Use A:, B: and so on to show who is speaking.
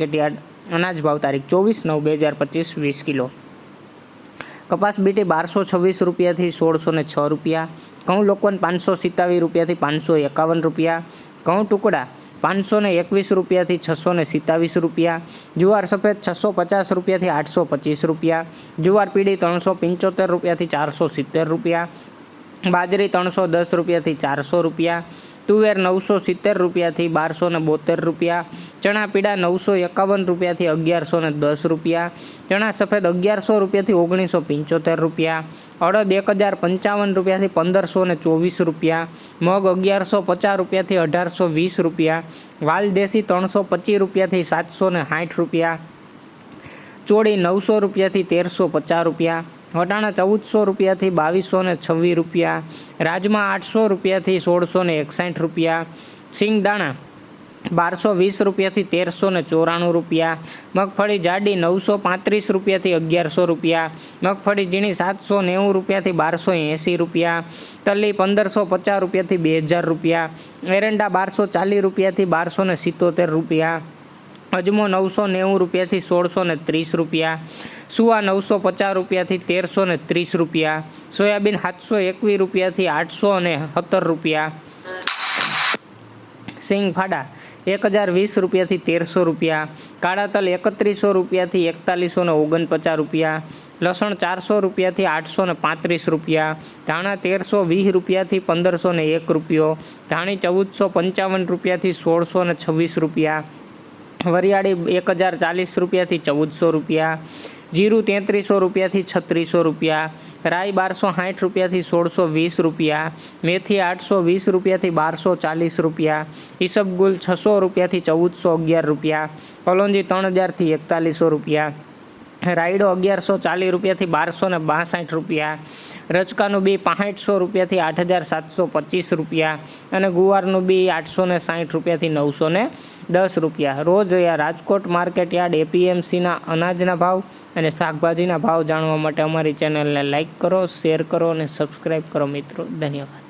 A: Market yard अनाज भाव तारीख 24/9/2025 20 किलो। कपास बीटी 1226 रुपया थी 1606 रुपया। घऊँ लोकोन 527 रुपया थी 551 रुपया। घऊँ टुकड़ा 521 रुपया थी 627 रुपया। जुवार सफेद 650 रुपया थी 825 रुपया। जुवार पीड़ी 375 रुपया थी 470 रुपया। बाजरी 310 रुपया थी 400 रुपया। तुवेर 970 रुपया थी 1272 रुपया। चना पीड़ा 951 रुपया थी 1110 रुपया। चना सफेद 1100 रुपया थी 1975 रुपया। अड़द 1055 रुपया थी 1524 रुपया। मग 1150 रुपया थी 1820 रुपया। वाल देसी 325 रुपया थी 760 रुपया। चोड़ी 900 रुपया थी 1350 रुपया। वटाणा 1400 रुपया थी 2226 रुपया। राजमा 800 रुपया थी 1661 रुपया। सींगदाणा 1220 रुपया थी 1394 रुपया। मगफળી जाडी 935 रुपया थी 1100 रुपया। मगफળી झीणी 790 रुपया थी 1280 रुपया। तली 1550 रुपया थी 2000 रुपया। एरंडा 1240 रुपया थी 1277 रुपया। अजमो 990 रुपया थी 1630 रुपया। सुवा 950 रुपया थी 1330 रुपया। सोयाबीन 721 रुपया थी 870 रुपया। सींग फाड़ा 1020 रुपया थी 1300 रुपया। काळा तल 3100 रुपया थी 4149 रुपया। लसण 400 रुपया थी 835 रुपया। धाणा 1320 रुपया थी 1501 रुपयो। धाणी 1455 रुपया थी 1626 रुपया। वरियाड़ी 1040 रुपया थी 1400 रुपया। जीरु 3300 रुपया थी 3600 रुपया। राई 1260 रुपया थी 1620 रुपया। मेथी 820 रुपया थी 1240 रुपया। ईसबगुल 600 रुपया थी 1411 रुपया। कलोंजी 3000 थी 4100 रुपया। रायडो 1140 रुपया थी 1262 रुपया। रचकाનું બી 6500 રૂપિયાથી 8725 રૂપિયા અને ગુવારનું બી 860 રૂપિયાથી 910 રૂપિયા। રોજ રાજકોટ માર્કેટ યાર્ડ એપીએમસીના અનાજના ભાવ અને શાકભાજીના ભાવ જાણવા માટે અમારી ચેનલને લાઇક કરો, શેર કરો અને સબસ્ક્રાઈબ કરો મિત્રો। ધન્યવાદ।